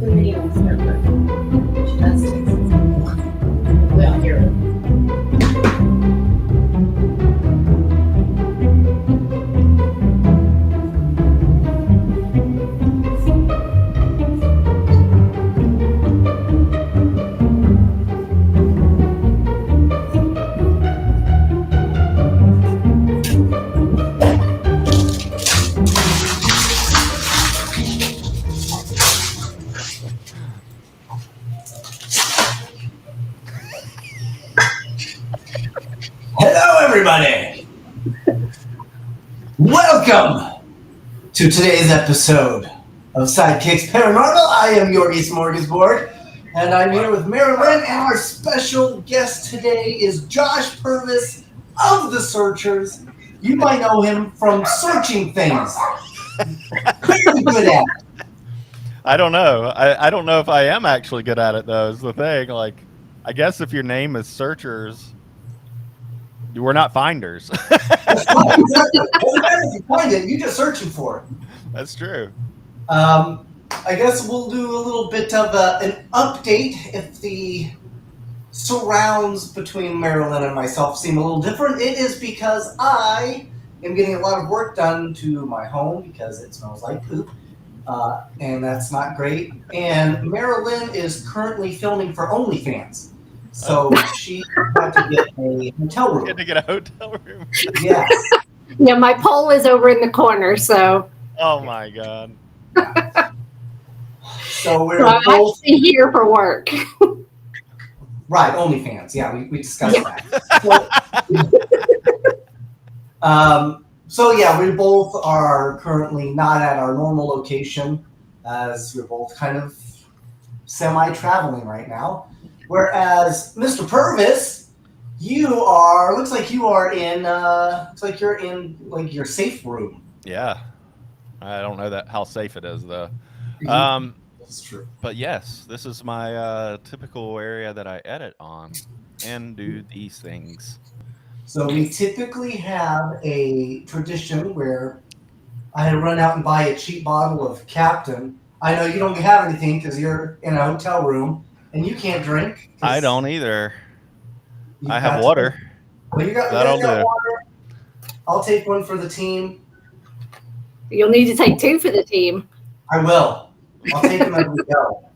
the video on server. She does take some. Well, here. Everybody, welcome to today's episode of PSYDkicks Paranormal. I am your smorgasbord, and I'm here with MaryLynn, and our special guest today is Josh Purvis of The Searchers. You might know him from searching things. Very good at it. I don't know. I don't know if I am actually good at it, though, is the thing. Like, I guess if your name is Searchers, we're not finders. That's fine. Doesn't matter if you find it, you're just searching for it. That's true. I guess we'll do a little bit of an update if the surrounds between MaryLynn and myself seem a little different. It is because I am getting a lot of work done to my home because it smells like poop, and that's not great. And MaryLynn is currently filming for OnlyFans. So she had to get a hotel room. You had to get a hotel room. Yes. Yeah, my pole is over in the corner, so. Oh my God. So we're I'm both actually here for work. right. OnlyFans. Yeah, we discussed that. So yeah, we both are currently not at our normal location, as we're both kind of semi-traveling right now. Whereas Mr. Purvis, looks like you're in like your safe room. Yeah. I don't know how safe it is, though. That's true. But yes, this is my typical area that I edit on and do these things. So we typically have a tradition where I run out and buy a cheap bottle of Captain. I know you don't have anything because you're in a hotel room. And you can't drink. I don't either. I have water. Well, you got water. I'll take one for the team. You'll need to take two for the team. I will. I'll take them as we go.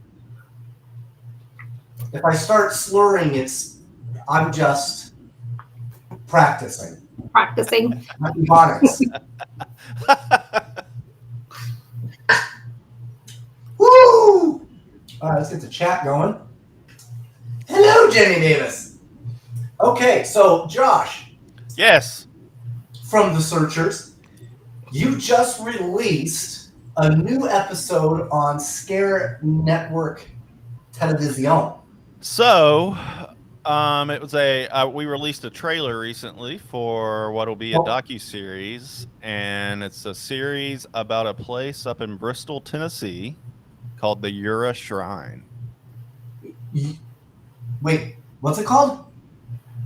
If I start slurring, I'm just practicing. Practicing. Ebonics. Woo! All right, let's get the chat going. Hello, Jenny Davis. Okay, so Josh. Yes. From The Searchers, you just released a new episode on Scare Network Television. So, it was we released a trailer recently for what will be a docuseries, and it's a series about a place up in Bristol, Tennessee, called the Ura Shrine. Wait, what's it called?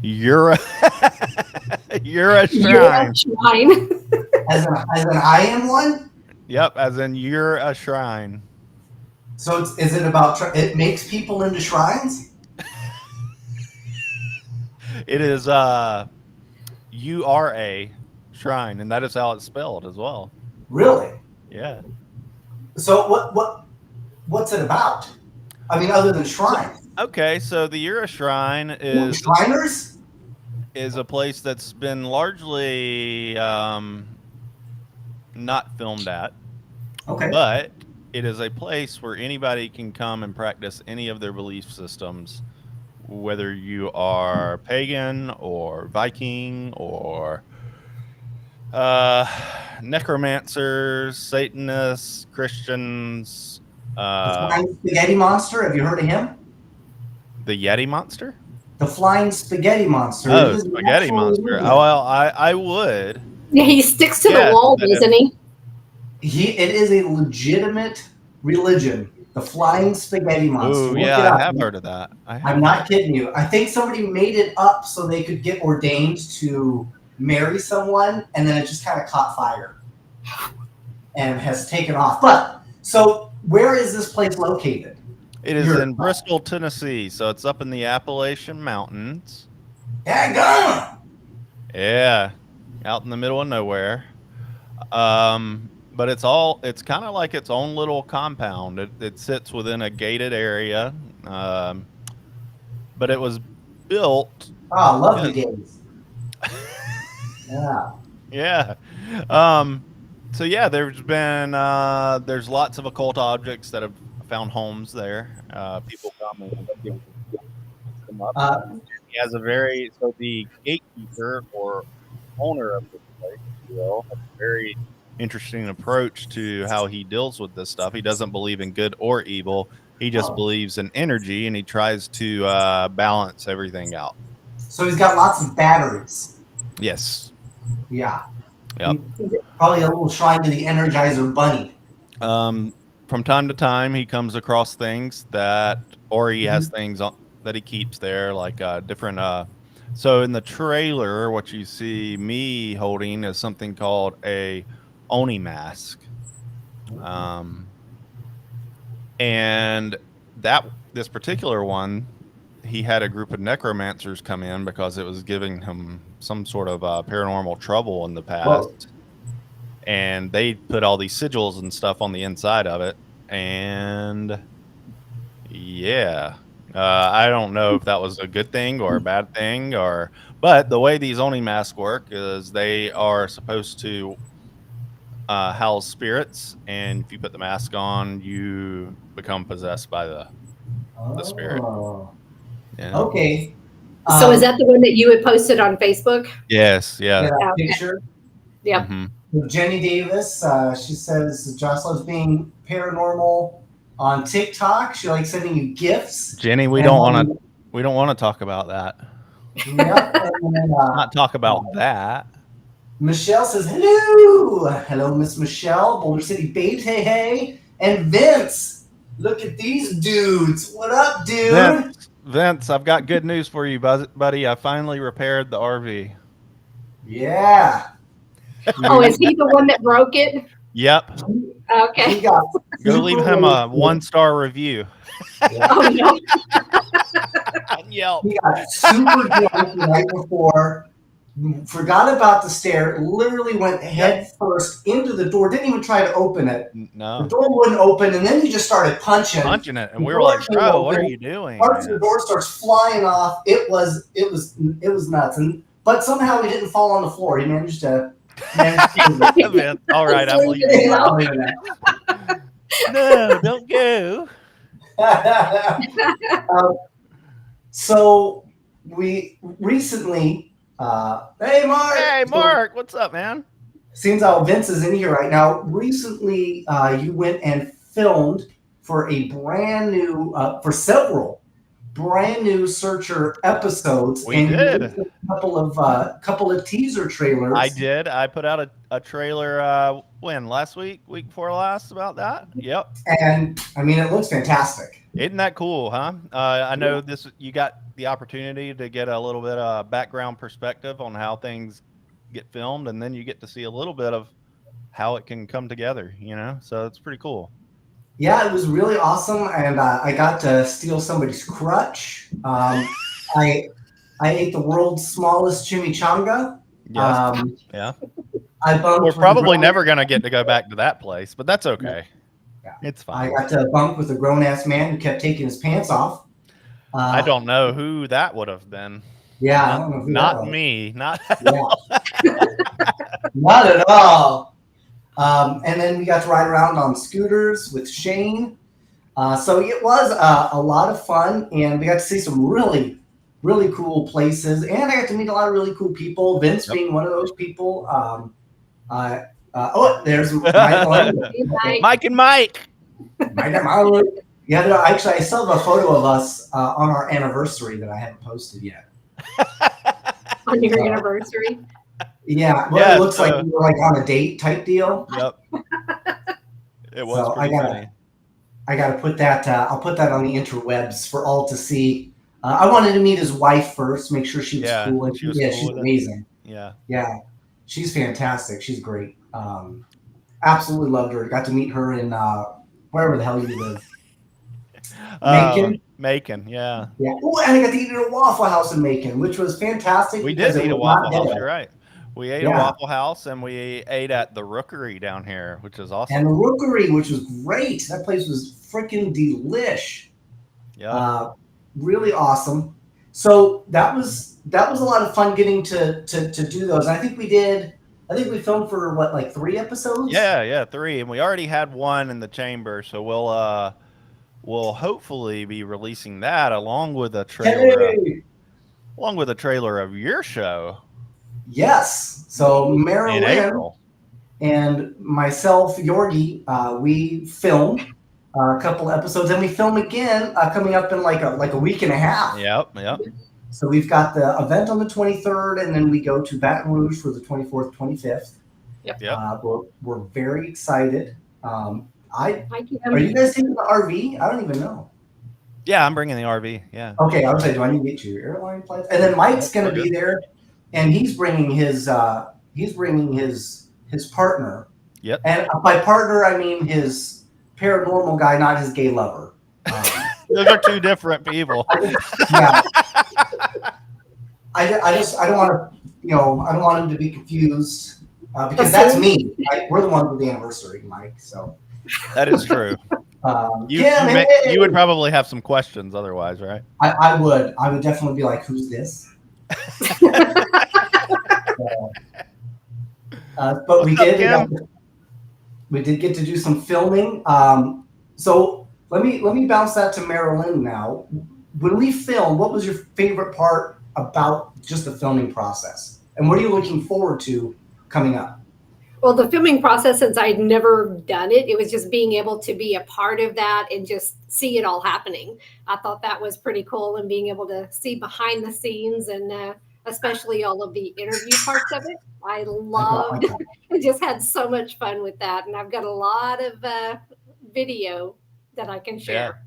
Ura Shrine. Ura Shrine. As in I am one? Yep, as in you're a shrine. So is it about it makes people into shrines? It is you are a shrine, and that is how it's spelled as well. Really? Yeah. So what's it about? I mean, other than shrines. Okay, so the Ura Shrine is Shriners? Is a place that's been largely not filmed at. Okay. But it is a place where anybody can come and practice any of their belief systems, whether you are pagan or Viking or necromancers, Satanists, Christians. The Flying Spaghetti Monster, have you heard of him? The Yeti Monster? The Flying Spaghetti Monster. Oh, Spaghetti Monster. Oh, well, I would. Yeah, he sticks to the wall, doesn't he? It is a legitimate religion. The Flying Spaghetti Monster. Oh, yeah, I have heard of that. I'm not kidding you. I think somebody made it up so they could get ordained to marry someone, and then it just kind of caught fire and has taken off. But so where is this place located? It is in Bristol, Tennessee, so it's up in the Appalachian Mountains. Daggone! Yeah, out in the middle of nowhere. But it's kind of like its own little compound. It sits within a gated area. But it was built. Oh, lovely days. Yeah. Yeah. So yeah, there's lots of occult objects that have found homes there. People come and pick them up. He has the gatekeeper or owner of this place, if you will, has a very interesting approach to how he deals with this stuff. He doesn't believe in good or evil. He just believes in energy, and he tries to balance everything out. So he's got lots of batteries. Yes. Yeah. Yep. Probably a little shrine to the Energizer Bunny. From time to time, he comes across things or he has things that he keeps there, like different. So in the trailer, what you see me holding is something called a Oni mask. And this particular one, he had a group of necromancers come in because it was giving him some sort of paranormal trouble in the past. Whoa. And they put all these sigils and stuff on the inside of it. And yeah, I don't know if that was a good thing or a bad thing, but the way these Oni masks work is they are supposed to house spirits, and if you put the mask on, you become possessed by the spirit. Yeah. Okay. So is that the one that you had posted on Facebook? Yes. Yeah. Picture. Yeah. Mm-hmm. Jenny Davis, she says Josh loves being paranormal on TikTok. She likes sending you gifts. Jenny, we don't want to talk about that. Yep. And then, not talk about that. Michelle says, hello, Miss Michelle, Boulder City Babes, hey. And Vince, look at these dudes. What up, dude? Vince, I've got good news for you, buddy. I finally repaired the RV. Yeah. Oh, is he the one that broke it? Yep. Okay. Go leave him a 1-star review. Yeah. Oh, no. Yelp. He got super drunk the night before, forgot about the stair, literally went head first into the door, didn't even try to open it. No. The door wouldn't open, and then he just started punching it, and we were like, bro, what are you doing? Parts of the door starts flying off. It was nuts. But somehow he didn't fall on the floor. He managed to all right, I'm leaving. No, don't go. So we recently, hey Mark, what's up, man? Seems how Vince is in here right now. Recently, you went and filmed for for several brand new Searcher episodes. We did a couple of teaser trailers. I did. I put out a trailer last week before last about that. Yep. And I mean, it looks fantastic. Isn't that cool, huh? I know you got the opportunity to get a little bit of background perspective on how things get filmed, and then you get to see a little bit of how it can come together, so it's pretty cool. Yeah, it was really awesome, and I got to steal somebody's crutch. I ate the world's smallest chimichanga. Yes. Yeah. We're probably never going to get to go back to that place, but that's okay. Yeah. It's fine. I got to bunk with a grown-ass man who kept taking his pants off. I don't know who that would have been. Yeah, I don't know who not me. Not not at all. And then we got to ride around on scooters with Shane. So it was a lot of fun, and we got to see some really, really cool places. And I got to meet a lot of really cool people, Vince being one of those people. There's Mike and Mike. Yeah, actually, I still have a photo of us on our anniversary that I haven't posted yet. On your anniversary? Yeah, it looks like we were like on a date type deal. Yep. It was. So I gotta put that. I'll put that on the interwebs for all to see. I wanted to meet his wife first, make sure she was cool. And she's amazing. Yeah, she's fantastic. She's great. Absolutely loved her. Got to meet her in wherever the hell you live. Macon? Macon, yeah. Yeah. Oh, and I got to eat at a Waffle House in Macon, which was fantastic. We because did it eat a was Waffle not House. ghetto. You're right. We ate a Yeah. Waffle House, and we ate at the Rookery down here, which is awesome. And the Rookery, which was great. That place was freaking delish. Yeah. Really awesome. So that was a lot of fun getting to do those. And I think we filmed for what, like 3 episodes? Yeah, 3, and we already had 1 in the chamber, so we'll hopefully be releasing that along with a trailer. Hey! Along with a trailer of your show. Yes. So In MaryLynn April. and myself, Yorgi, we filmed a couple episodes, and we film again coming up in like a week and a half. Yep. So we've got the event on the 23rd, and then we go to Baton Rouge for the 24th, 25th. Yep. We're very excited. Are you you guys taking the RV? I don't even know. Yeah, I'm bringing the RV. Yeah. Okay, I was like, do I need to get your airline flights? And then Mike's going to be there, and he's bringing his partner. Yep. And by partner, I mean his paranormal guy, not his gay lover. Those are 2 different people. Yeah. I don't want to, I don't want him to be confused because that's me. Right? We're the ones with the anniversary, Mike. So That is true. You would probably have some questions otherwise, right? I would definitely be like, who's this? But we did get to do some filming. So let me bounce that to MaryLynn now. When we filmed, what was your favorite part about just the filming process? And what are you looking forward to coming up? Well, the filming process, since I'd never done it, it was just being able to be a part of that and just see it all happening. I thought that was pretty cool, and being able to see behind the scenes and especially all of the interview parts of it. I loved it. I just had so much fun with that. And I've got a lot of video that I can share.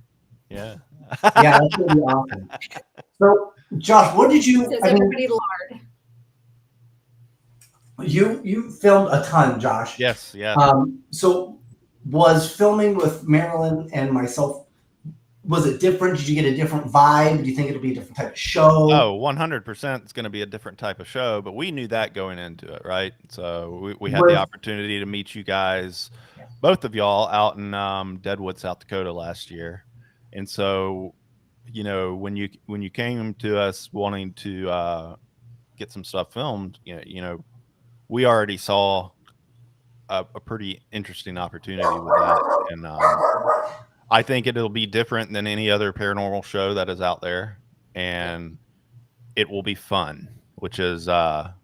Yeah. Yeah, that's going to be awesome. So, Josh, what did you... Says everybody lard. You filmed a ton, Josh. Yes, yeah. So was filming with MaryLynn and myself, was it different? Did you get a different vibe? Do you think it'll be a different type of show? Oh, 100% it's going to be a different type of show, but we knew that going into it, right? So we had the opportunity to meet you guys, both of y'all, out in Deadwood, South Dakota last year. And so, when you came to us wanting to get some stuff filmed, we already saw a pretty interesting opportunity with that. And I think it'll be different than any other paranormal show that is out there. And it will be fun, which is, well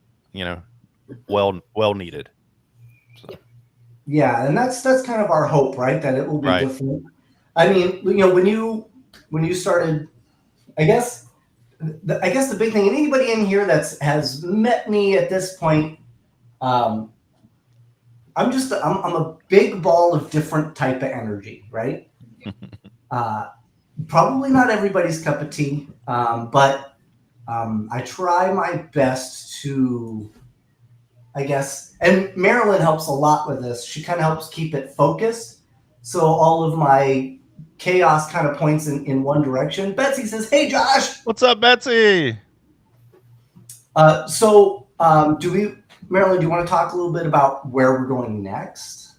needed. So. Yeah, and that's kind of our hope, right? That it will be different. I mean, when you started, I guess the big thing, and anybody in here has met me at this point, I'm a big ball of different type of energy, right? Probably not everybody's cup of tea, but I try my best to, I guess, and MaryLynn helps a lot with this. She kind of helps keep it focused. So all of my chaos kind of points in one direction. Betsy says, "Hey, Josh." What's up, Betsy? MaryLynn, do you want to talk a little bit about where we're going next?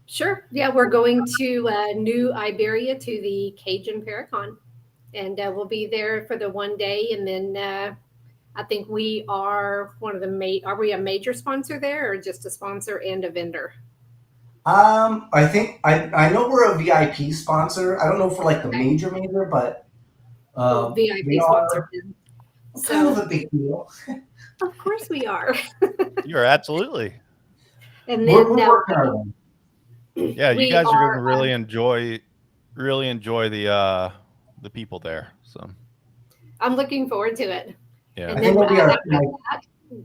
Sure. Yeah, we're going to New Iberia to the Cajun Paracon, and we'll be there for the one day. And then I think we are are we a major sponsor there, or just a sponsor and a vendor? I think I know we're a VIP sponsor. I don't know if we're like the major, but VIP sponsor. Kind of a big deal. Of course we are. You're absolutely. And then we're working on them. Yeah, you guys are going to really enjoy the people there. So I'm looking forward to it. Yeah. And then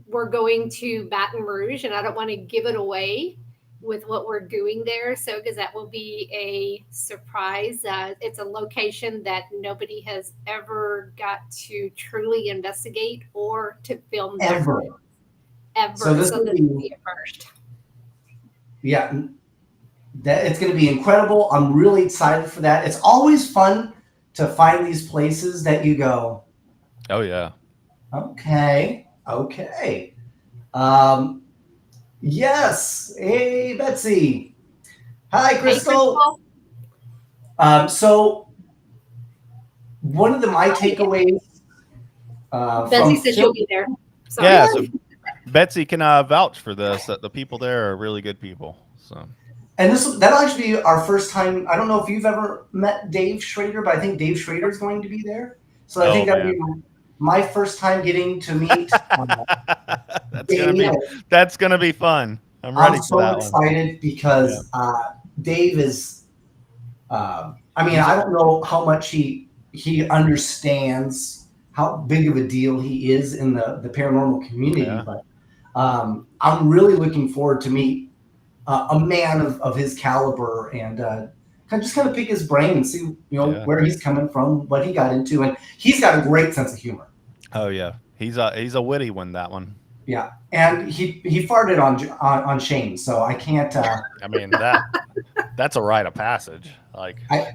we're going to Baton Rouge, and I don't want to give it away with what we're doing there. So, because that will be a surprise. It's a location that nobody has ever got to truly investigate or to film ever. So this will be a first. Yeah. That it's going to be incredible. I'm really excited for that. It's always fun to find these places that you go, Oh yeah. okay. Yes. Hey, Betsy. Hi, Hey, Crystal. So one of my takeaways Betsy from says she'll be there. So. Yeah. So Betsy can vouch for this, that the people there are really good people. So. And that'll actually be our first time. I don't know if you've ever met Dave Schrader, but I think Dave Schrader is going to be there. So I think that'll be my first time getting to meet Dave. That's gonna be fun. I'm ready for that one. I'm so excited because Dave is. I mean, I don't know how much he understands how big of a deal he is in the paranormal community, but I'm really looking forward to meet a man of his caliber and kind of pick his brain and see where he's coming from, what he got into, and he's got a great sense of humor. Oh yeah, he's a witty one, that one. Yeah, and he farted on Shane, so I can't. I mean that's a rite of passage. Like I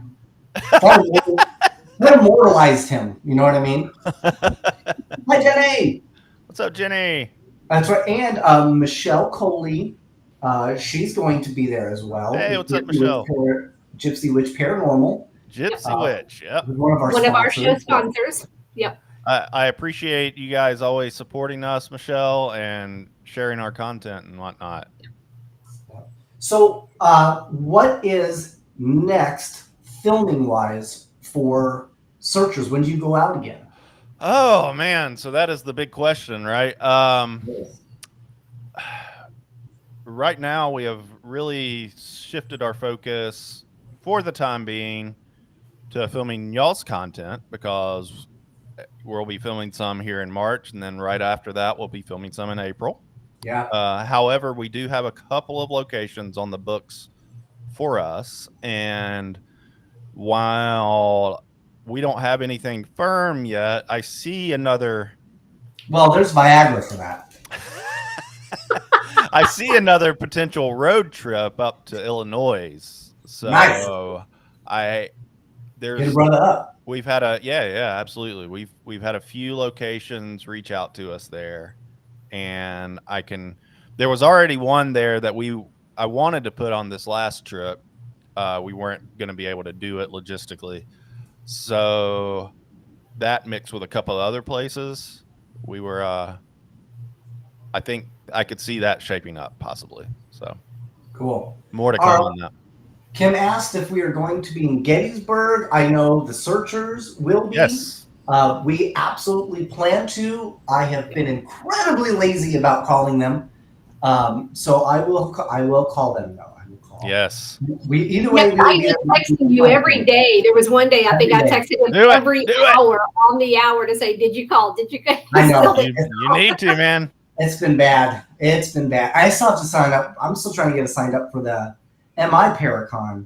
immortalized him. You know what I mean? Hi, Jenny. What's up, Jenny? That's right, and Michelle Coley. She's going to be there as well. Hey, what's up, Michelle? Gypsy Witch Paranormal. Gypsy Witch, yep. One of our show sponsors. Yep. I appreciate you guys always supporting us, Michelle, and sharing our content and whatnot. So, what is next filming-wise for Searchers? When do you go out again? Oh, man. So that is the big question, right? Right now, we have really shifted our focus for the time being to filming y'all's content, because we'll be filming some here in March, and then right after that, we'll be filming some in April. Yeah. However, we do have a couple of locations on the books for us, and while we don't have anything firm yet, I see another. Well, there's Viagra for that. I see another potential road trip up to Illinois. So nice. Get a brother up. We've had absolutely. We've had a few locations reach out to us there, and there was already one there that I wanted to put on this last trip. We weren't going to be able to do it logistically, so that mixed with a couple of other places, we were. I think I could see that shaping up possibly. So cool. More to come on that. Kim asked if we are going to be in Gettysburg. I know the Searchers will be. Yes. We absolutely plan to. I have been incredibly lazy about calling them, so I will call them though. I will call. Yes. Either way. I was texting you every day. There was one day I think I texted him every hour on the hour to say, "Did you call? Did you?" I know. You need to, man. It's been bad. I still have to sign up. I'm still trying to get signed up for the MI Paracon,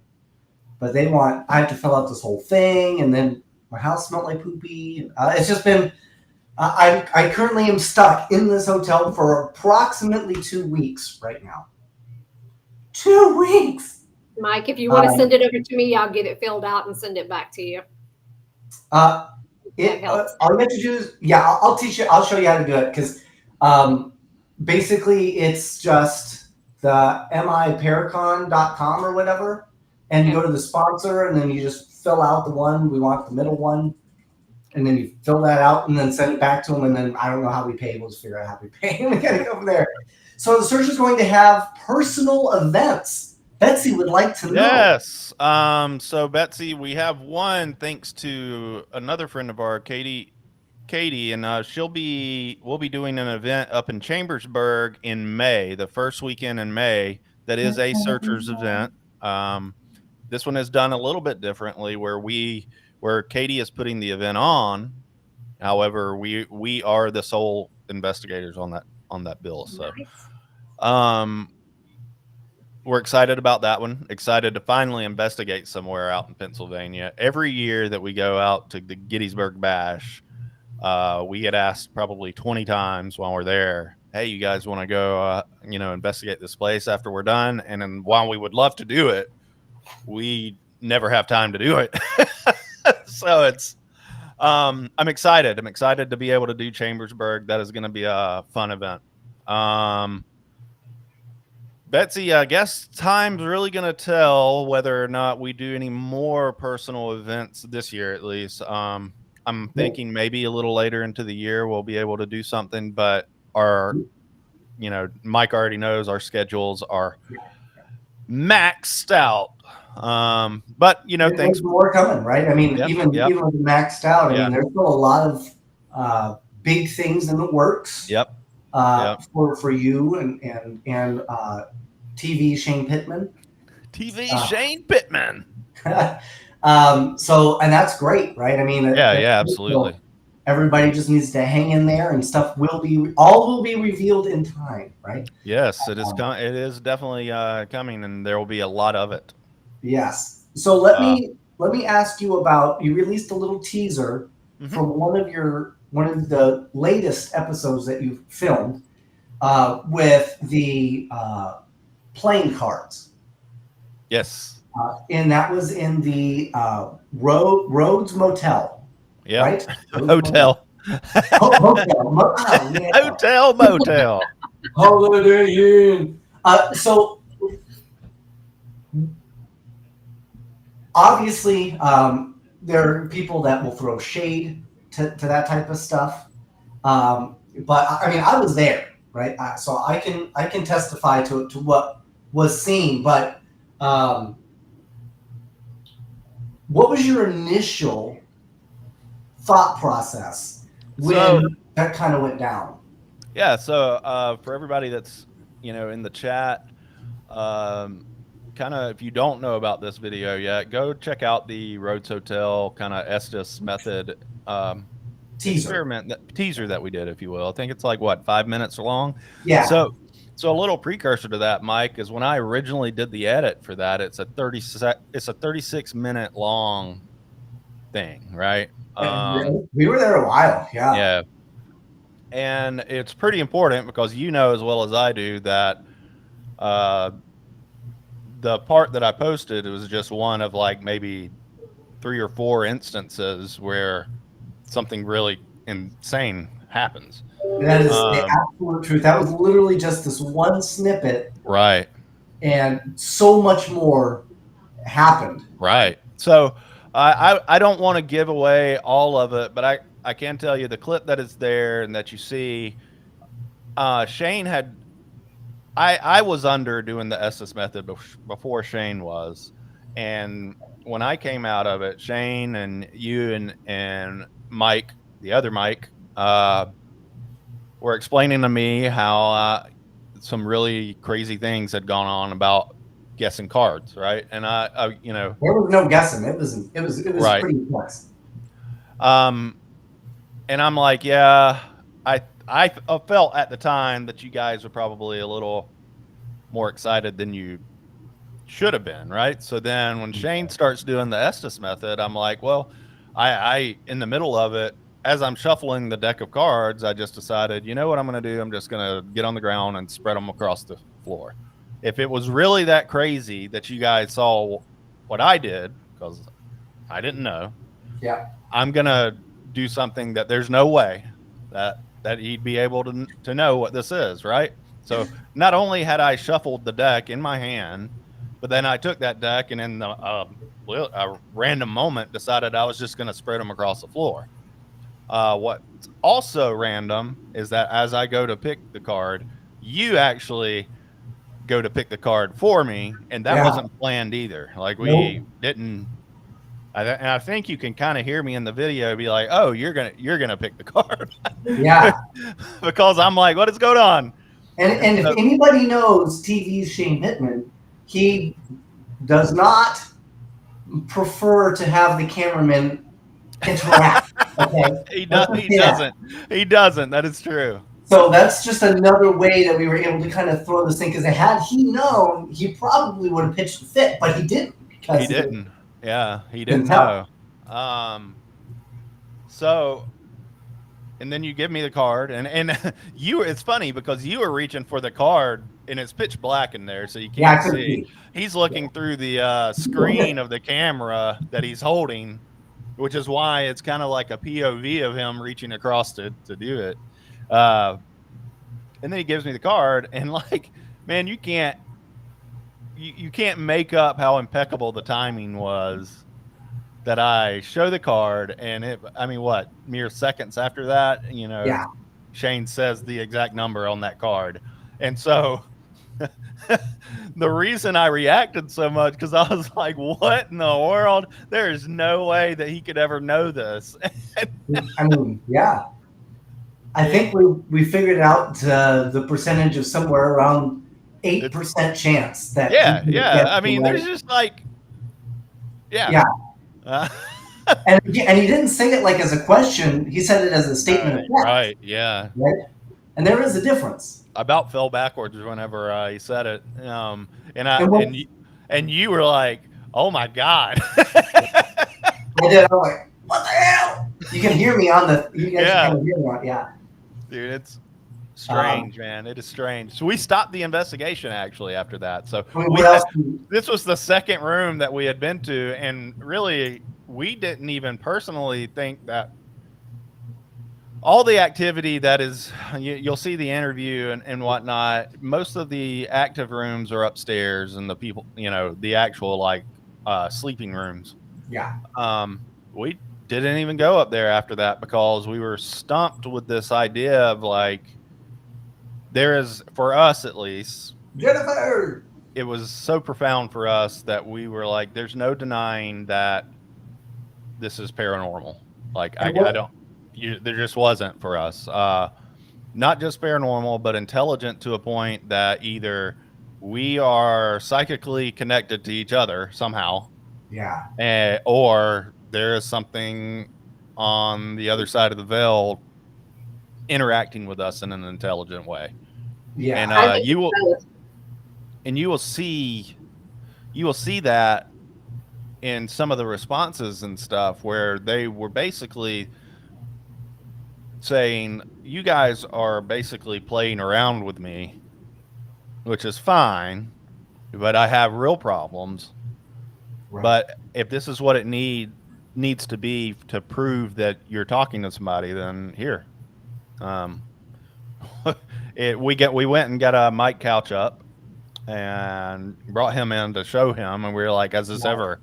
but I have to fill out this whole thing, and then my house smelled like poopy. It's just been. I currently am stuck in this hotel for approximately 2 weeks right now. 2 weeks. Mike, if you want to send it over to me, I'll get it filled out and send it back to you. All you have to do is, I'll teach you. I'll show you how to do it, because basically it's just the miparacon.com or whatever, and you go to the sponsor, and then you just fill out the one we want, the middle one, and then you fill that out and then send it back to them, and then I don't know how we pay. We'll just figure out how we pay, and we gotta go from there. So the Search is going to have personal events. Betsy would like to know. Yes. So Betsy, we have one thanks to another friend of ours, Katie, and we'll be doing an event up in Chambersburg in May, the first weekend in May. That is a Searchers event. This one is done a little bit differently, where Katie is putting the event on. However, we are the sole investigators on that bill. So, we're excited about that one. Excited to finally investigate somewhere out in Pennsylvania. Every year that we go out to the Gettysburg Bash, we get asked probably 20 times while we're there, hey, you guys want to go, investigate this place after we're done? And then while we would love to do it, we never have time to do it. So it's, I'm excited. I'm excited to be able to do Chambersburg. That is going to be a fun event. Betsy, I guess time's really going to tell whether or not we do any more personal events this year, at least. I'm thinking maybe a little later into the year we'll be able to do something, but Mike already knows our schedules are maxed out. But There's more coming, right? I mean, even with maxed out, I mean, there's still a lot of big things in the works. For you and TV Shane Pittman. Shane Pittman. So, and that's great, right? I mean, absolutely. So everybody just needs to hang in there, and stuff will be revealed in time, right? Yes, it is. It is definitely coming, and there will be a lot of it. Yes. So let me ask you about. You released a little teaser from one of the latest episodes that you've filmed with the playing cards. Yes. And that was in the Rhodes Motel. Yeah. Right? Hotel. Hotel Motel. Holiday Inn. So obviously, there are people that will throw shade to that type of stuff. But I mean, I was there, right? So I can testify to what was seen. But what was your initial thought process when that kind of went down? Yeah. So for everybody that's in the chat, kind of, if you don't know about this video yet, go check out the Rhodes Hotel kind of Estes method teaser that we did, if you will. I think it's like 5 minutes long. Yeah. So a little precursor to that, Mike, is when I originally did the edit for that, it's a 36-minute long thing, right? We were there a while. Yeah. Yeah. And it's pretty important because as well as I do that the part that I posted, it was just one of maybe 3 or 4 instances where something really insane happens. That is the absolute truth. That was literally just this one snippet. Right. And so much more happened. Right. So I don't want to give away all of it, but I can tell you the clip that is there and that you see, Shane had, I was under doing the Estes method before Shane was. And when I came out of it, Shane and you and Mike, the other Mike, were explaining to me how some really crazy things had gone on about guessing cards, right? And I there was no guessing. It was right. Pretty intense. And I'm like, yeah, I felt at the time that you guys were probably a little more excited than you should have been, right? So then when Shane starts doing the Estes method, I'm like, well, I in the middle of it, as I'm shuffling the deck of cards, I just decided, you know what I'm going to do? I'm just going to get on the ground and spread them across the floor. If it was really that crazy that you guys saw what I did, because I didn't know, I'm going to do something that there's no way that he'd be able to know what this is, right? So not only had I shuffled the deck in my hand, but then I took that deck and in a random moment decided I was just going to spread them across the floor. What's also random is that as I go to pick the card, you actually go to pick the card for me, and that wasn't planned either. We didn't. And I think you can kind of hear me in the video be like, "Oh, you're gonna pick the card." Yeah. Because I'm like, "What is going on?" And if anybody knows TV's Shane Pittman, he does not prefer to have the cameraman interact. Okay. He doesn't. He doesn't. That is true. So that's just another way that we were able to kind of throw this thing. Because had he known, he probably would have pitched the fit, but he didn't. He didn't. Yeah, he didn't know. So and then you give me the card, and you. It's funny because you were reaching for the card, and it's pitch black in there, so you Yeah, I can't couldn't see. see. He's looking through the screen of the camera that he's holding, which is why it's kind of like a POV of him reaching across to do it. And then he gives me the card, and like, man, you can't make up how impeccable the timing was. That I show the card, and what, mere seconds after that, Yeah. Shane says the exact number on that card. And so the reason I reacted so much, because I was like, what in the world? There is no way that he could ever know this. I mean, yeah. I think we figured out the percentage of somewhere around 8% chance that. Yeah. I mean, there's just like, yeah. And he didn't say it like as a question. He said it as a statement of fact. Right. Yeah. Right? And there is a difference. I about fell backwards whenever he said it. And you were like, "Oh my God!" I did. I'm like, "What the hell?" You can hear me on the. You guys can hear me on. Yeah. Dude, it's strange, man. It is strange. So we stopped the investigation actually after that. So this was the second room that we had been to, and really, we didn't even personally think that all the activity that is, you'll see the interview and whatnot. Most of the active rooms are upstairs, and the people, the actual like sleeping rooms. Yeah. We didn't even go up there after that because we were stumped with this idea of like, there is, for us at least, Jennifer. It was so profound for us that we were like, there's no denying that this is paranormal. Like there just wasn't for us. Not just paranormal, but intelligent to a point that either we are psychically connected to each other somehow. Yeah. Or there is something on the other side of the veil interacting with us in an intelligent way. Yeah. And you will see that in some of the responses and stuff where they were basically saying, you guys are basically playing around with me, which is fine, but I have real problems. Right. But if this is what it needs to be to prove that you're talking to somebody, then here. We went and got a mic couch up and brought him in to show him, and we were like, has this ever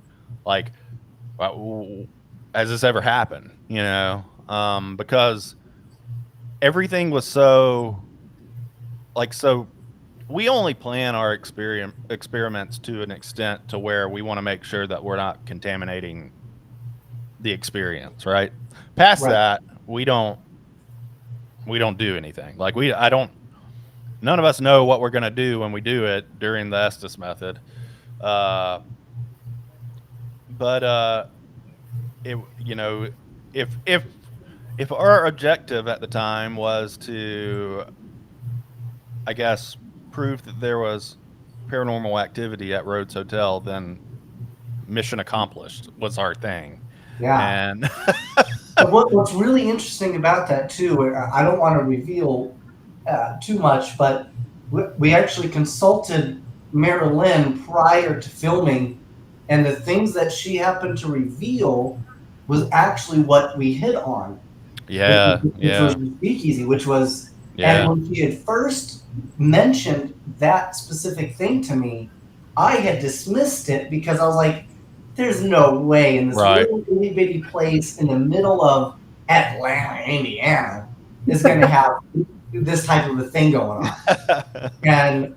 happened? Because everything was so we only plan our experiments to an extent to where we want to make sure that we're not contaminating the experience, right? Past that, we don't do anything. None of us know what we're going to do when we do it during the Estes method. But if our objective at the time was to, I guess, prove that there was paranormal activity at Rhodes Hotel, then mission accomplished was our thing. Yeah. And what's really interesting about that too, I don't want to reveal too much, but we actually consulted MaryLynn prior to filming, and the things that she happened to reveal was actually what we hit on. Which was the speakeasy, which was, and when she had first mentioned that specific thing to me, I had dismissed it because I was like, there's no way in this little itty bitty place in the middle of Atlanta, Indiana, is going to have this type of a thing going on. And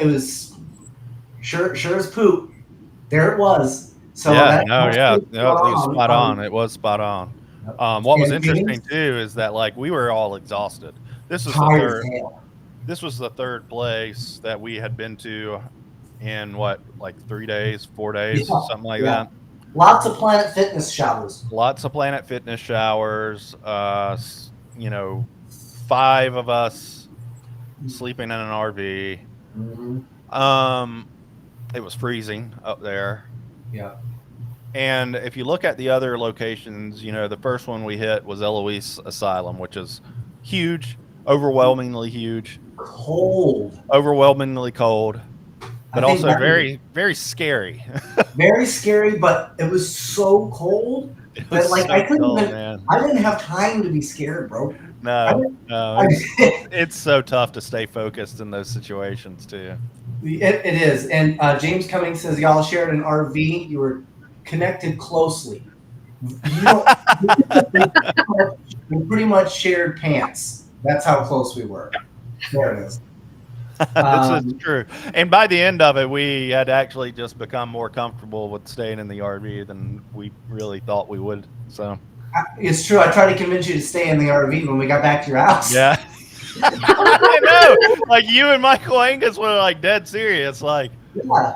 it was sure as poop. There it was. So it was spot on. It was spot on. What was interesting too is that we were all exhausted. This was the third place that we had been to in 3 days, 4 days, something like that. Lots of Planet Fitness showers. 5 of us sleeping in an RV. Mm-hmm. It was freezing up there. Yeah. And if you look at the other locations, the first one we hit was Eloise Asylum, which is huge, overwhelmingly huge, overwhelmingly cold, but also very, very scary. Very scary, but it was so cold that like I couldn't cold, even. man. I didn't have time to be scared, bro. No, it's so tough to stay focused in those situations too. It is. And James Cummings says y'all shared an RV. You were connected closely. We pretty much shared pants. That's how close we were. There it is. This is true. And by the end of it, we had actually just become more comfortable with staying in the RV than we really thought we would. So it's true. I tried to convince you to stay in the RV when we got back to your house. Yeah. I know. Like you and Michael Angus were like dead serious. Like,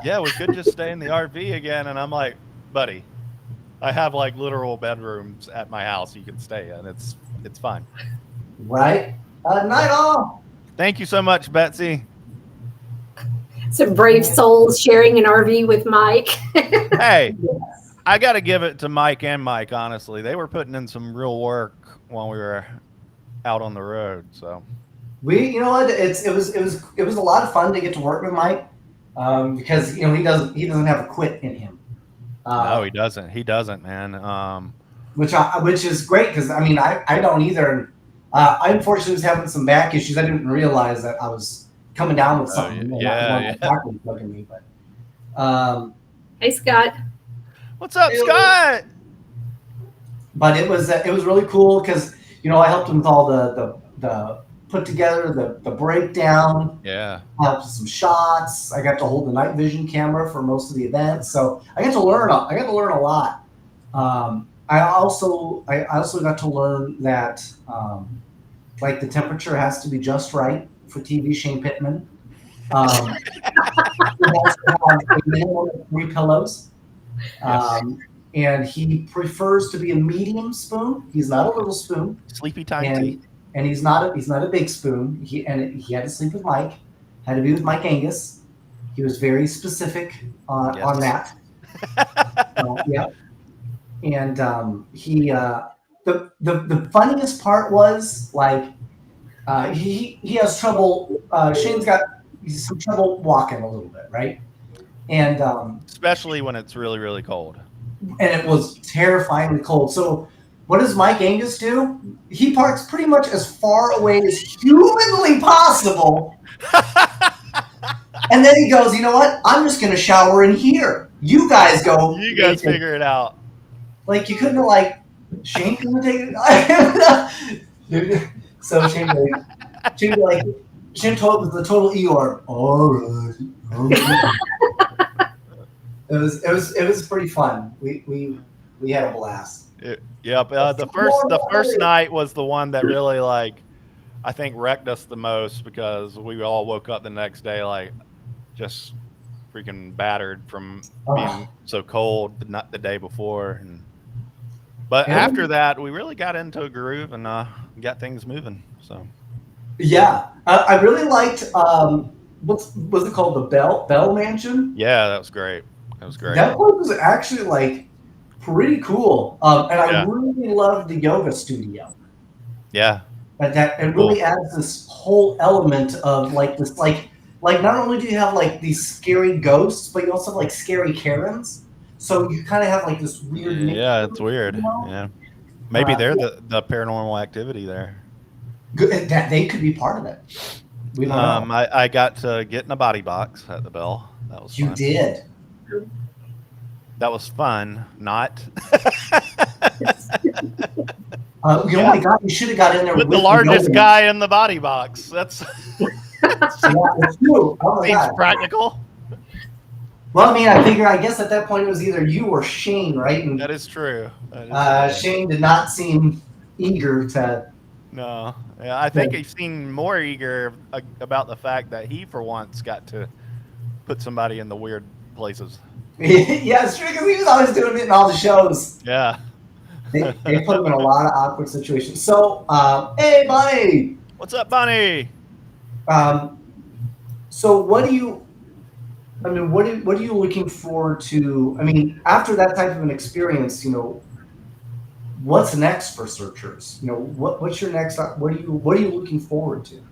yeah, we could just stay in the RV again. And I'm like, buddy, I have like literal bedrooms at my house you can stay in. It's fine. Right. Night all. Thank you so much, Betsy. Some brave souls sharing an RV with Mike. Hey, I got to give it to Mike and Mike, honestly. They were putting in some real work while we were out on the road. So you know what? It was a lot of fun to get to work with Mike because he doesn't have a quit in him. No, he doesn't. He doesn't, man. Which is great because I don't either. I unfortunately was having some back issues. I didn't realize that I was coming down with something. Bugging me, but hey, Scott. What's up, Scott? But it was really cool because I helped him with all the put together the breakdown. Yeah. I helped with some shots. I got to hold the night vision camera for most of the events, so I got to learn. I got to learn a lot. I also got to learn that like the temperature has to be just right for TV Shane Pittman. He has to have a minimum of 3 pillows. And he prefers to be a medium spoon. He's not a little spoon. Sleepy time tea. And he's not a big spoon. He had to sleep with Mike. Had to be with Mike Angus. He was very specific on that. Yeah. And he the funniest part was like he has trouble. Shane's got some trouble walking a little bit, right? And especially when it's really, really cold. And it was terrifyingly cold. So what does Mike Angus do? He parks pretty much as far away as humanly possible. And then he goes, you know what? I'm just going to shower in here. You guys go. You guys figure it out. Like, you couldn't have, like, Shane couldn't take it. So Shane told the total ER. All right. It was pretty fun. We had a blast. The first night was the one that really I think wrecked us the most because we all woke up the next day just freaking battered from being so cold not the day before. But after that, we really got into a groove and got things moving. So yeah, I really liked what's it called, the Bell Mansion? Yeah, that was great. That was great. That one was actually pretty cool. And I really loved the yoga studio. Yeah. And that it really adds this whole element of this not only do you have these scary ghosts, but you also have scary Karens. So you kind of have this weird. Yeah, it's weird. Yeah. Maybe they're the paranormal activity there. Good, that they could be part of it. We don't know. I got to get in a body box at the Bell. That was fun. You did. That was fun. Not. Oh my God! You should have got in there with the largest guy in the body box. That's that's true. Oh my God. Practical. Well, I guess at that point it was either you or Shane, right? And, that is true. Shane did not seem eager to. No, yeah, I think he seemed more eager about the fact that he, for once, got to put somebody in the weird places. Yeah, it's true because he was always doing it in all the shows. Yeah. They put him in a lot of awkward situations. So, hey, Bonnie. What's up, Bonnie? So what do you I mean, what are you looking forward to? I mean, after that type of an experience, what's next for searchers? What's your next? What are you looking forward to?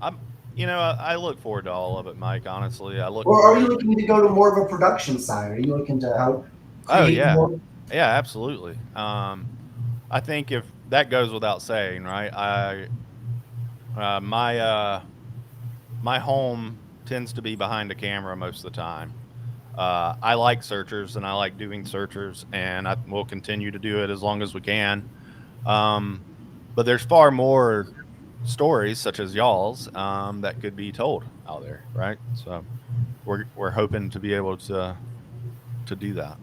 I look forward to all of it, Mike. Honestly, I look Or are you forward. looking to go to more of a production side? Are you looking to help Oh create yeah, more? yeah, absolutely. I think if that goes without saying, right? My home tends to be behind the camera most of the time. I like searchers and I like doing searchers, and I will continue to do it as long as we can. Um, but there's far more stories such as y'all's that could be told out there, right? So we're hoping to be able to do that.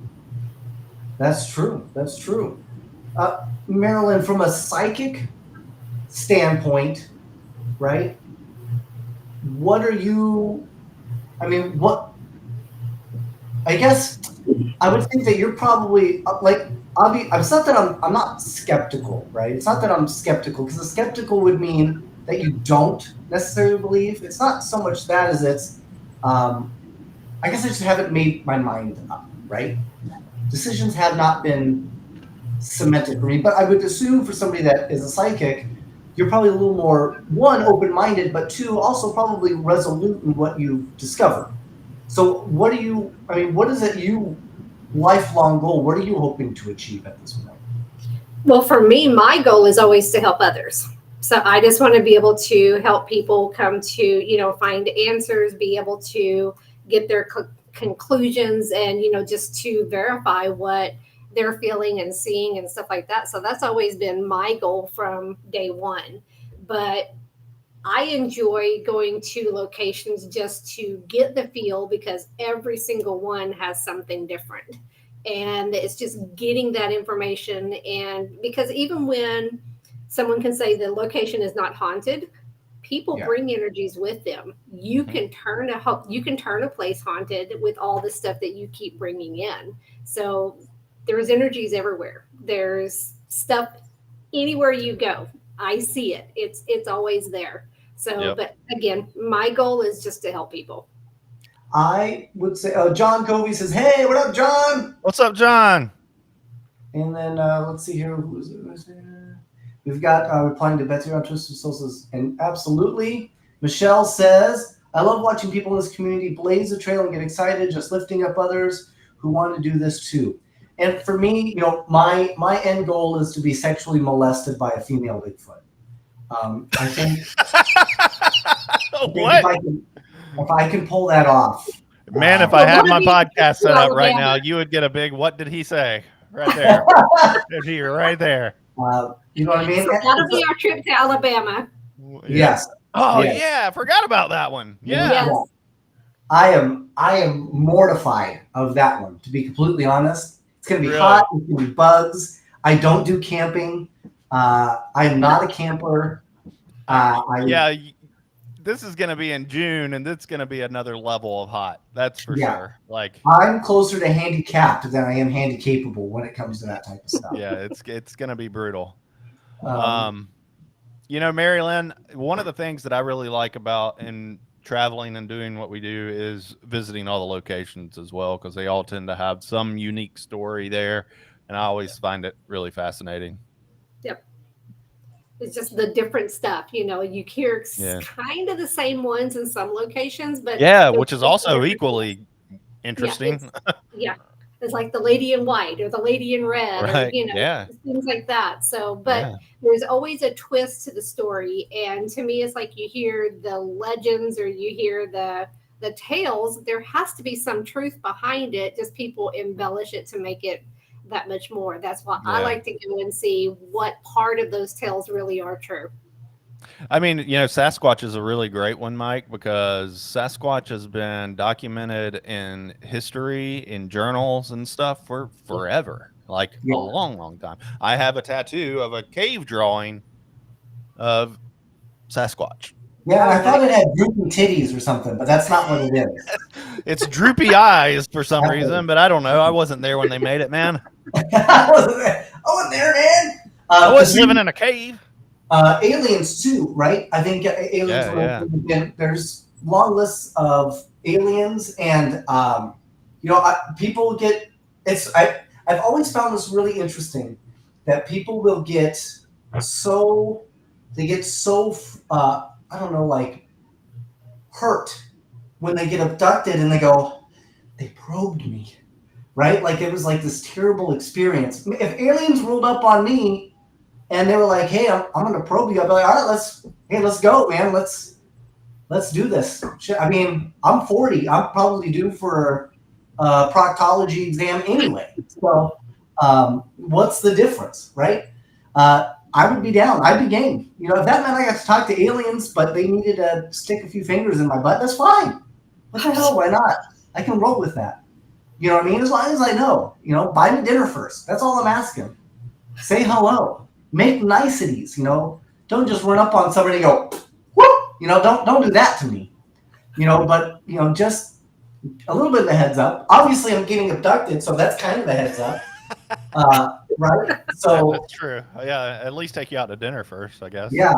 That's true. That's true. Marilyn, from a psychic standpoint, right? What are you? I mean, what? I guess I would think that you're probably like. It's not that I'm not skeptical, right? It's not that I'm skeptical because the skeptical would mean that you don't necessarily believe. It's not so much that as it's. I guess I just haven't made my mind up, right? Decisions have not been cemented for me, but I would assume for somebody that is a psychic, you're probably a little more, one, open-minded, but two, also probably resolute in what you discover. So what is it lifelong goal, what are you hoping to achieve at this point? Well, for me, my goal is always to help others. So I just want to be able to help people come to, find answers, be able to get their conclusions and, just to verify what they're feeling and seeing and stuff like that. So that's always been my goal from day one. But I enjoy going to locations just to get the feel because every single one has something different. And it's just getting that information. And because even when someone can say the location is not haunted, people bring energies with them. You can turn a place haunted with all the stuff that you keep bringing in. So there's energies everywhere. There's stuff anywhere you go. I see it. It's always there. So, Yep. But again, my goal is just to help people. I would say, John Covey says, hey, what up, John? What's up, John? And then let's see here. Who's there? We've got replying to Betsy on Twisted Souls. And absolutely. Michelle says, I love watching people in this community blaze the trail and get excited, just lifting up others who want to do this too. And for me, my end goal is to be sexually molested by a female Bigfoot. I think, What? If I can pull that off. Man, if I had my podcast set up right now, you would get a big, what did he say? Right there. There's he right there. You know what I mean? So that'll be our trip to Alabama. Yes. Oh, yes. yeah. I forgot about that one. Yeah. Yes. I am mortified of that one, to be completely honest. It's going to be hot. It's going to be bugs. I don't do camping. I'm not a camper. This is going to be in June, and it's going to be another level of hot. That's for sure. Like, I'm closer to handicapped than I am handy-capable when it comes to that type of stuff. Yeah, it's going to be brutal. MaryLynn, one of the things that I really like about in traveling and doing what we do is visiting all the locations as well, because they all tend to have some unique story there, and I always find it really fascinating. Yep. It's just the different stuff, you hear kind of the same ones in some locations, but which is also equally interesting. It's like the lady in white or the lady in red, or, things like that. So, but there's always a twist to the story. And to me, it's like you hear the legends or you hear the tales. There has to be some truth behind it. Just people embellish it to make it that much more. That's why I like to go and see what part of those tales really are true. I mean, Sasquatch is a really great one, Mike, because Sasquatch has been documented in history, in journals and stuff for forever, like a long, long time. I have a tattoo of a cave drawing of Sasquatch. Yeah, I thought it had droopy titties or something, but that's not what it is. It's droopy eyes for some reason, but I don't know. I wasn't there when they made it, man. I wasn't there, man. I was living in a cave. Aliens too, right? I think aliens. There's long lists of aliens, and people get it's. I've always found this really interesting that people will get so I don't know, like hurt when they get abducted and they go, they probed me, right? Like it was like this terrible experience. If aliens rolled up on me and they were like, hey, I'm going to probe you, I'd be like, all right, let's go, man. Let's do this. I mean, I'm 40. I'm probably due for a proctology exam anyway. So what's the difference, right? I would be down. I'd be game. You know, if that meant I got to talk to aliens, but they needed to stick a few fingers in my butt, that's fine. What the hell? Why not? I can roll with that. You know what I mean? As long as I know, buy me dinner first. That's all I'm asking. Say hello. Make niceties, Don't just run up on somebody and go, whoop! Don't do that to me. But, just a little bit of a heads up. Obviously, I'm getting abducted, so that's kind of a heads up. Right? So that's true. Yeah, at least take you out to dinner first, I guess. Yeah.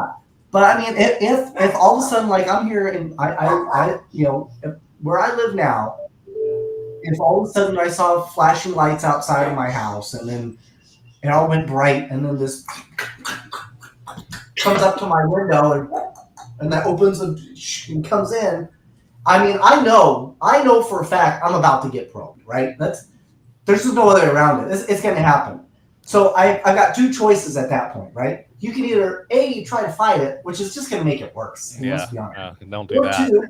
But I mean, if all of a sudden, like I'm here and I where I live now, if all of a sudden I saw flashing lights outside of my house and then it all went bright and then this comes up to my window and that opens and comes in, I mean, I know for a fact I'm about to get probed, right? There's just no other way around it. It's going to happen. So I've got two choices at that point, right? You can either A, try to fight it, which is just going to make it worse. Yeah, don't do that. Or two,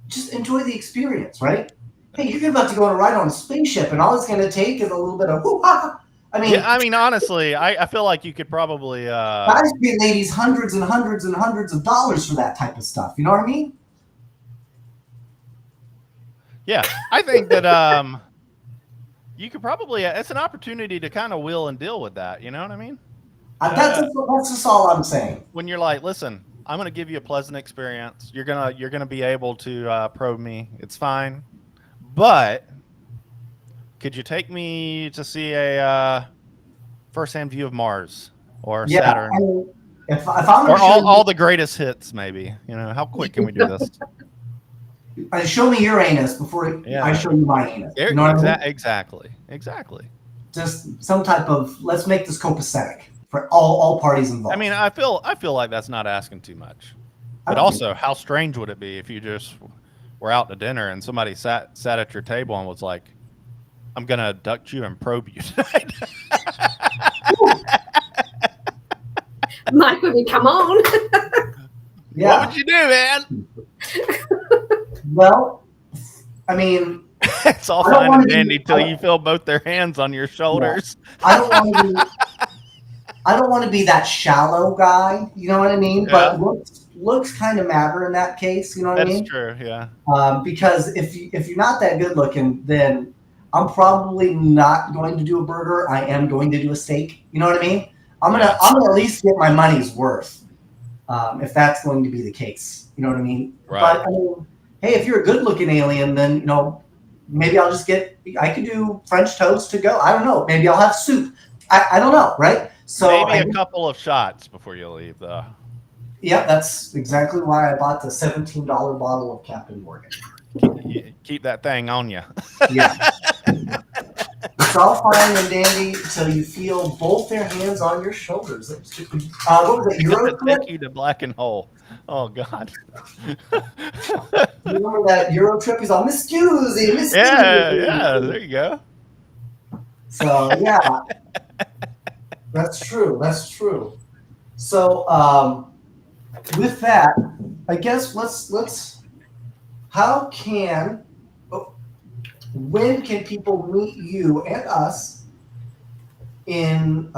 just enjoy the experience, right? Hey, you're about to go on a ride on a spaceship, and all it's going to take is a little bit of hoo-ha. I mean, honestly, I feel like you could probably guys pay ladies hundreds and hundreds and hundreds of dollars for that type of stuff. You know what I mean? Yeah, I think that you could probably it's an opportunity to kind of wheel and deal with that. You know what I mean? That's just all I'm saying. When you're like, listen, I'm going to give you a pleasant experience. You're gonna be able to probe me. It's fine, but could you take me to see a first-hand view of Mars or Saturn? I mean, if I'm or all the greatest hits, maybe. How quick can we do this? Show me your anus before I show you my anus. You know what I mean? Exactly. Just some type of let's make this copacetic for all parties involved. I mean, I feel like that's not asking too much. But also, how strange would it be if you just were out to dinner and somebody sat at your table and was like, "I'm gonna abduct you and probe you tonight." Mike would be, come on. Yeah. What would you do, man? Well, I mean, it's all fine and dandy till you feel both their hands on your shoulders. Yeah. I don't want to be that shallow guy. You know what I mean? Yeah. But looks kind of matter in that case. You know what I mean? That's true. Yeah. Because if you're not that good looking, then I'm probably not going to do a burger. I am going to do a steak. You know what I mean? I'm gonna at least get my money's worth. If that's going to be the case. You know what I mean? Right. But I mean, hey, if you're a good-looking alien, then maybe I'll just I could do French toast to go. I don't know. Maybe I'll have soup. I don't know, right? So maybe a couple of shots before you leave, though. Yeah, that's exactly why I bought the $17 bottle of Captain Morgan. Keep that thing on you. Yeah. It's all fine and dandy until you feel both their hands on your shoulders. What was it, Euro trip? Take you to Black and Hole. Oh, God. You remember that Euro trip? He's all, Miss Cusie. Yeah, there you go. So, yeah. That's true. So, with that, I guess when can people meet you and us in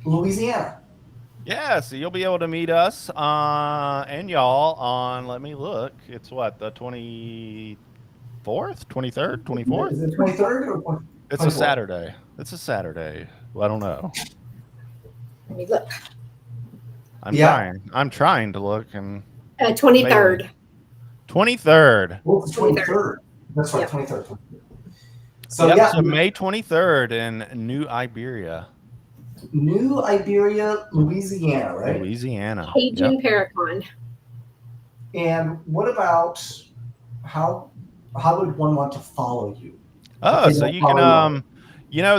Louisiana? Yeah, so you'll be able to meet us and y'all on, let me look, it's what, the 24th, 23rd, 24th? Is it 23rd or 24th? It's a Saturday. Well, I don't know. Let me look. I'm trying to look. And 23rd. 23rd. Well, it's 23rd. That's right, Yep. 23rd. So, So May 23rd in New Iberia. New Iberia, Louisiana, right? Louisiana. Cajun Paracon. And what about how would one want to follow you? Oh, They so don't you follow can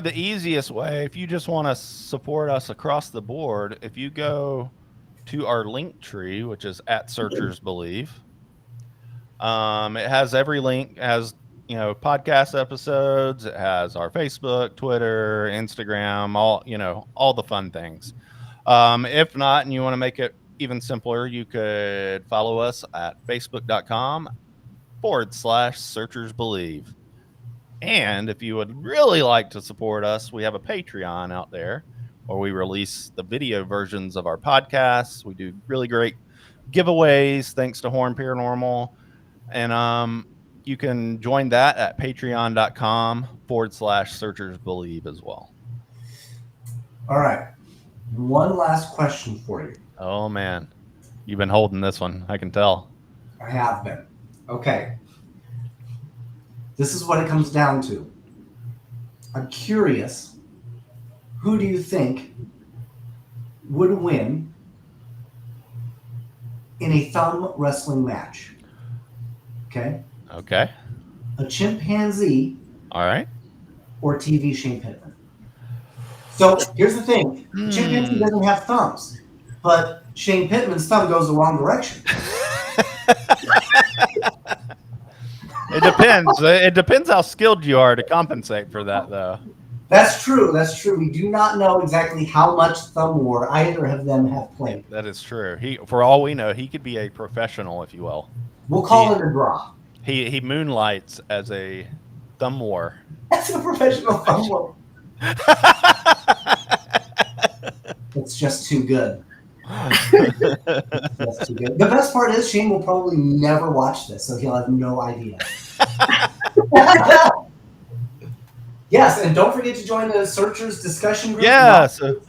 the easiest way, if you just want to support us across the board, if you go to our link tree, which is at Searchers Believe, it has every link, it has podcast episodes, it has our Facebook, Twitter, Instagram, all the fun things. If not, and you want to make it even simpler, you could follow us at facebook.com/Searchers Believe. And if you would really like to support us, we have a Patreon out there where we release the video versions of our podcasts. We do really great giveaways thanks to Horn Paranormal. And you can join that at patreon.com/Searchers Believe as well. All right. One last question for you. Oh, man. You've been holding this one. I can tell. I have been. Okay. This is what it comes down to. I'm curious, who do you think would win in a thumb wrestling match? Okay? Okay. A chimpanzee All right. or TV Shane Pittman? So here's the thing. The chimpanzee doesn't have thumbs, but Shane Pittman's thumb goes the wrong direction. It depends. It depends how skilled you are to compensate for that, though. That's true. That's true. We do not know exactly how much thumb war either of them have played. That is true. For all we know, he could be a professional, if you will. We'll call it a draw. He moonlights as a thumb war. That's a professional thumb war. It's just too good. That's too good. The best part is Shane will probably never watch this, so he'll have no idea. Yes, and don't forget to join the Searchers discussion group. Yeah, so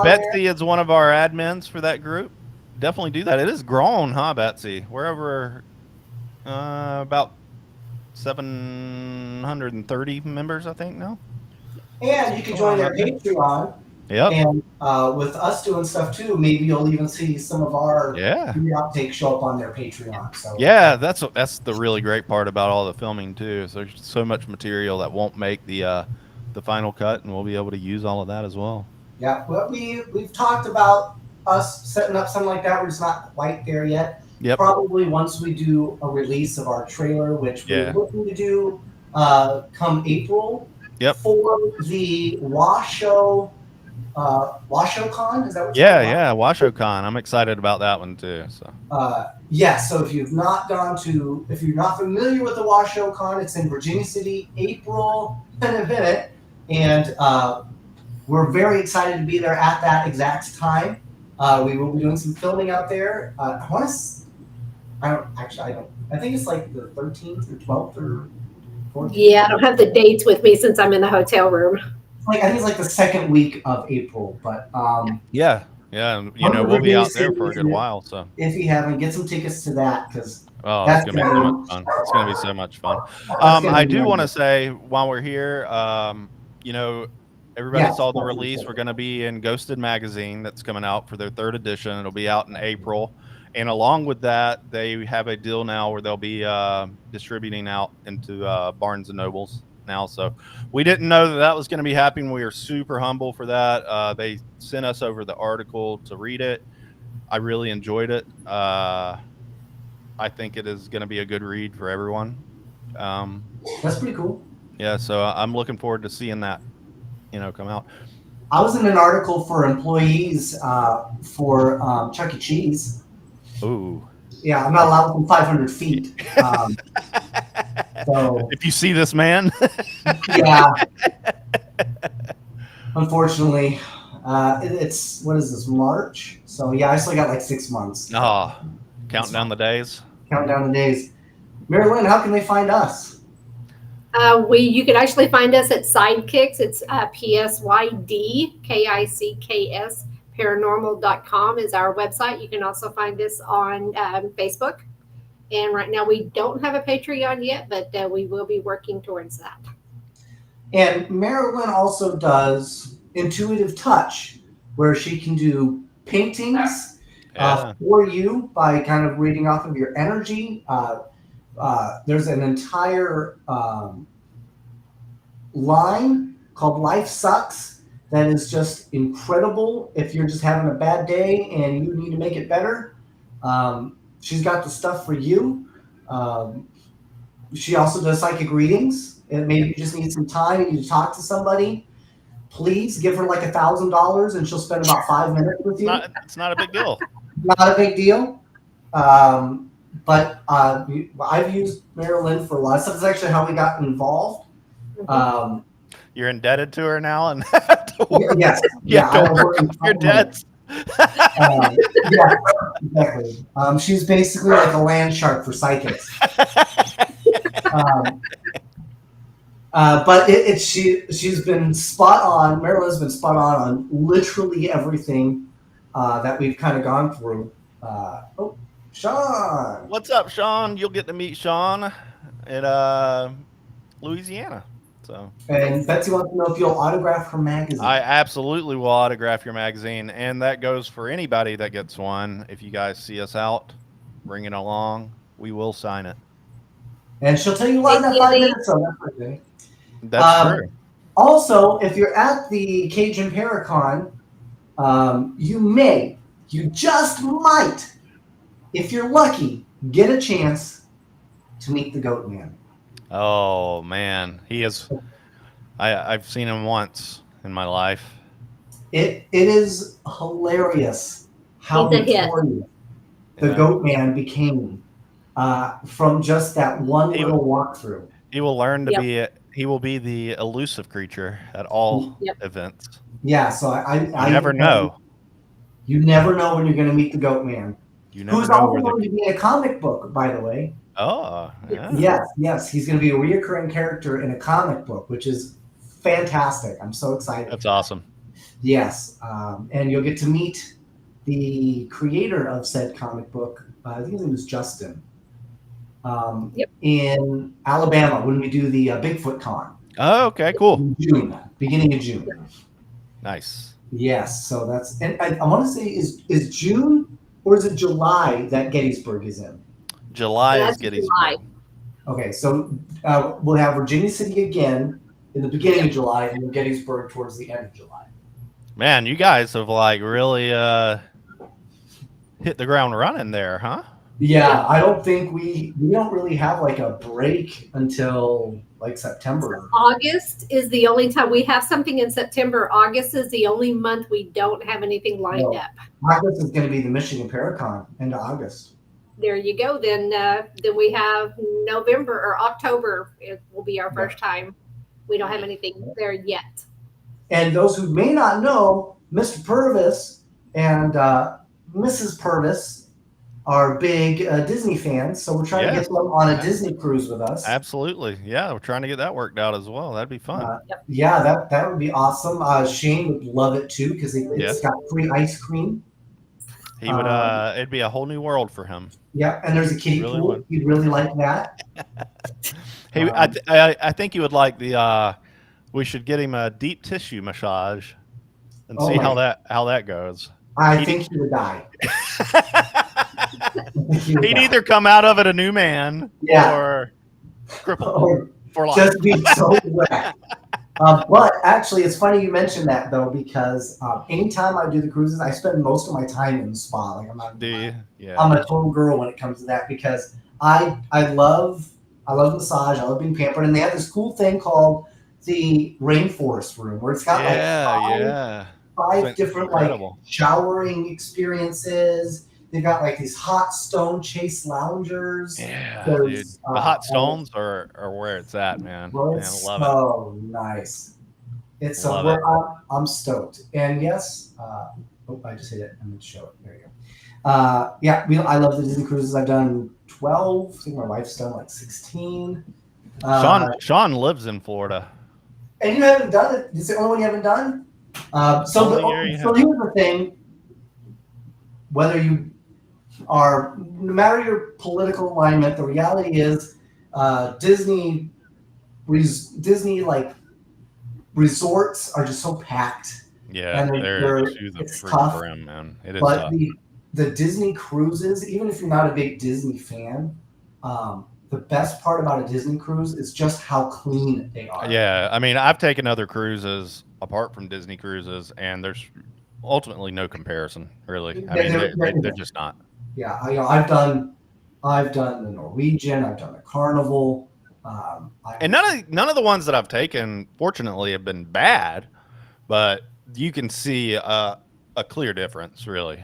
Betsy is one of our admins for that group. Definitely do that. It is grown, huh, Betsy? We're over about 730 members, I think, now. And you can join their Patreon. Yep. And with us doing stuff too, maybe you'll even see some of our outtakes show up on their Patreon. So yeah, that's the really great part about all the filming too. So there's so much material that won't make the final cut, and we'll be able to use all of that as well. Yeah, well, we've talked about us setting up something like that. We're just not quite there yet. Yep. Probably once we do a release of our trailer, which we're looking to do come April. Yep. For the WashOCon, is that what? Yeah, WashOCon. I'm excited about that one too. So. So if you're not familiar with the WashOCon, it's in Virginia City, April, and we're very excited to be there at that exact time. We will be doing some filming out there. I think it's like the 13th or 12th or 14th. Yeah, I don't have the dates with me since I'm in the hotel room. I think it's like the second week of April, but we'll be out there for a good while. So if you haven't, get some tickets to that because it's gonna be so much fun. It's gonna be so much fun. I do want to say while we're here, everybody saw the release. We're gonna be in Ghosted magazine that's coming out for their 3rd edition. It'll be out in April. And along with that, they have a deal now where they'll be distributing out into Barnes & Nobles now. So we didn't know that was going to be happening. We are super humble for that. They sent us over the article to read it. I really enjoyed it. I think it is going to be a good read for everyone. That's pretty cool. Yeah, so I'm looking forward to seeing that, come out. I was in an article for employees for Chuck E. Cheese. Ooh. Yeah, I'm not allowed within 500 feet. So if you see this man. Yeah. Unfortunately, it's what is this, March? So yeah, I still got like 6 months. Oh, counting down the days. Counting down the days. MaryLynn, how can they find us? You can actually find us at PSYDkicks. It's PSYDkicks. Paranormal.com is our website. You can also find us on Facebook. And right now we don't have a Patreon yet, but we will be working towards that. And MaryLynn also does Intuitive Touch, where she can do paintings for you by kind of reading off of your energy. There's an entire line called Life Sucks that is just incredible if you're just having a bad day and you need to make it better. She's got the stuff for you. She also does psychic readings, and maybe you just need some time and you need to talk to somebody. Please give her like $1,000 and she'll spend about 5 minutes with you. It's not a big deal. Not a big deal. But I've used MaryLynn for a lot of stuff. It's actually how we got involved. You're indebted to her now, and yes, your debts. Yeah, exactly. She's basically like a land shark for psychics. But she's been spot on. MaryLynn's been spot on literally everything that we've kind of gone through. Sean. What's up, Sean? You'll get to meet Sean in Louisiana. So. And Betsy wants to know if you'll autograph her magazine. I absolutely will autograph your magazine, and that goes for anybody that gets one. If you guys see us out, bring it along. We will sign it. And she'll tell you a lot in that 5 minutes. So that's okay. That's true. Also, if you're at the Cajun Paracon, you just might, if you're lucky, get a chance to meet the Goat Man. Oh man, he is. I've seen him once in my life. It is hilarious how notorious the Goat Man became from just that one little walkthrough. He will learn to be. He will be the elusive creature at all events. Yeah, so I never know. You never know when you're going to meet the Goat Man. You never Who's know also going to be in a comic book, by the way. Oh, yeah. Yes. He's going to be a reoccurring character in a comic book, which is fantastic. I'm so excited. That's awesome. Yes, and you'll get to meet the creator of said comic book. I think his name is Justin. In Alabama when we do the Bigfoot Con. Oh, okay, cool. In June, beginning of June. Nice. Yes, so that's, and I want to say is June or is it July that Gettysburg is in? July is Gettysburg. July. Okay, so we'll have Virginia City again in the beginning of July and then Gettysburg towards the end of July. Man, you guys have like really hit the ground running there, huh? Yeah, I don't think we don't really have like a break until like September. August is the only time we have something in September. August is the only month we don't have anything lined up. August is going to be the Michigan Paracon, end of August. There you go. Then we have November or October. It will be our first time. We don't have anything there yet. And those who may not know, Mr. Purvis and Mrs. Purvis are big Disney fans, so we're trying to get them on a Disney cruise with us. Absolutely. Yeah, we're trying to get that worked out as well. That'd be fun. Yeah, that would be awesome. Shane would love it too because it's got free ice cream. He would. It'd be a whole new world for him. Yeah, and there's a kiddie pool. He'd really like that. Hey, I think he would like the. We should get him a deep tissue massage, and see how that goes. I think he would die. He'd either come out of it a new man, or crippled for life. Just be so wet. But actually, it's funny you mentioned that though, because anytime I do the cruises, I spend most of my time in the spa. Like I'm a total girl when it comes to that because I love massage. I love being pampered, and they have this cool thing called the rainforest room where it's got five different like showering experiences. They've got like these hot stone chase loungers. Yeah, dude. The hot stones are where it's at, man. Bro, I love it. Oh, nice. It's I'm stoked. And yes, I just hit it. I'm going to show it. There you go. I love the Disney cruises. I've done 12. I think my wife's done like 16. Sean lives in Florida. And you haven't done it. It's the only one you haven't done? So here's the thing. Whether you are, no matter your political alignment, the reality is Disney like resorts are just so packed. Yeah, it's tough. Brim, man. It is tough. the Disney cruises, even if you're not a big Disney fan, the best part about a Disney cruise is just how clean they are. Yeah, I mean, I've taken other cruises apart from Disney cruises, and there's ultimately no comparison, really. I mean, they're just not. Yeah, I've done the Norwegian, I've done the Carnival, and none of the ones that I've taken, fortunately, have been bad, but you can see a clear difference, really.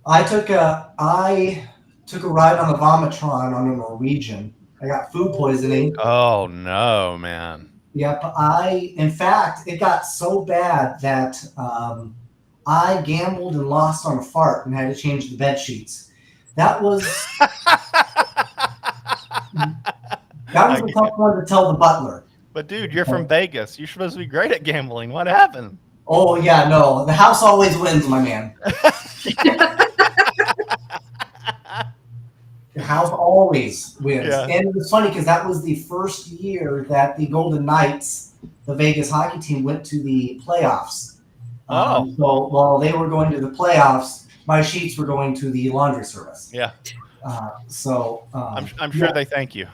I took a ride on the Vomitron on a Norwegian. I got food poisoning. Oh no, man. Yep. In fact, it got so bad that I gambled and lost on a fart and had to change the bed sheets. That was a tough one to tell the butler. But dude, you're from Vegas. You're supposed to be great at gambling. What happened? Oh yeah, no. The house always wins, my man. The house always wins. Yeah. And it was funny because that was the first year that the Golden Knights, the Vegas hockey team, went to the playoffs. So while they were going to the playoffs, my sheets were going to the laundry service. Yeah. I'm sure they thank you.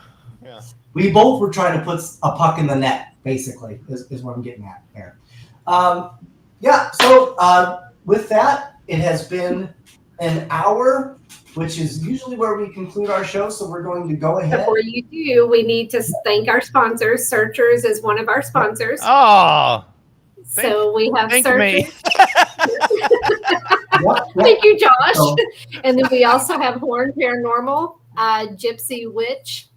Yeah. We both were trying to put a puck in the net, basically, is what I'm getting at there. So with that, it has been an hour, which is usually where we conclude our show. So we're going to go ahead. Before you do, we need to thank our sponsors. Searchers is one of our sponsors. Oh, so we have Searchers. Yep. Thank you, Josh. And then we also have Horn Paranormal, Gypsy Witch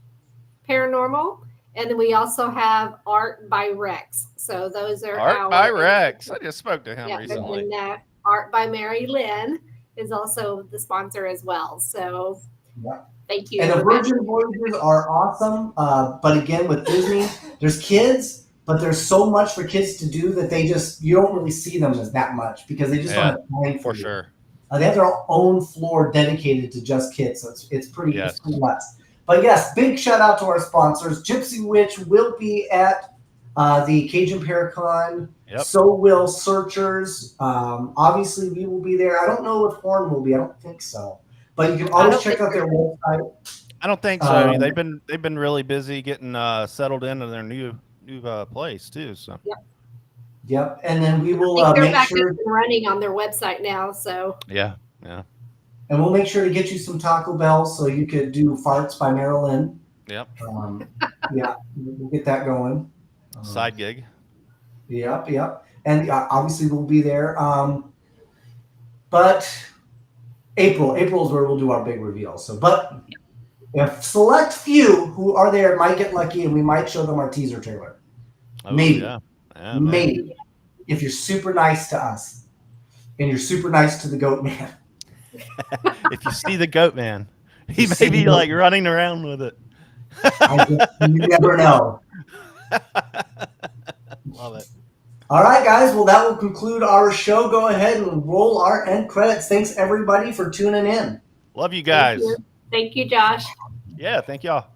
Paranormal, and then we also have Art by Rex. So those are Art by Rex. I just spoke to him recently. And Art by MaryLynn is also the sponsor as well. So thank you. And the Virgin Voyages are awesome. But again, with Disney, there's kids, but there's so much for kids to do that you don't really see them as that much because they just don't have time for sure. They have their own floor dedicated to just kids. So it's pretty nuts. But yes, big shout out to our sponsors. Gypsy Witch will be at the Cajun Paracon. Yep. So will Searchers. Obviously, we will be there. I don't know if Horn will be. I don't think so. But you can always check out their website. I don't think so. They've been really busy getting settled into their new place too. So. Yep. And then we will they're make back sure running on their website now. So. Yeah. And we'll make sure to get you some Taco Bell so you could do Farts by MaryLynn. Yep. We'll get that going. Side gig. Yep. And obviously we'll be there. But April is where we'll do our big reveal. So, but if select few who are there might get lucky and we might show them our teaser trailer. Oh, maybe. Yeah, maybe. If you're super nice to us and you're super nice to the Goat Man. If you see the Goat Man, he may be like running around with it. You never know. Love it. All right, guys. Well, that will conclude our show. Go ahead and roll our end credits. Thanks, everybody, for tuning in. Love you guys. Thank you, Josh. Yeah, thank y'all.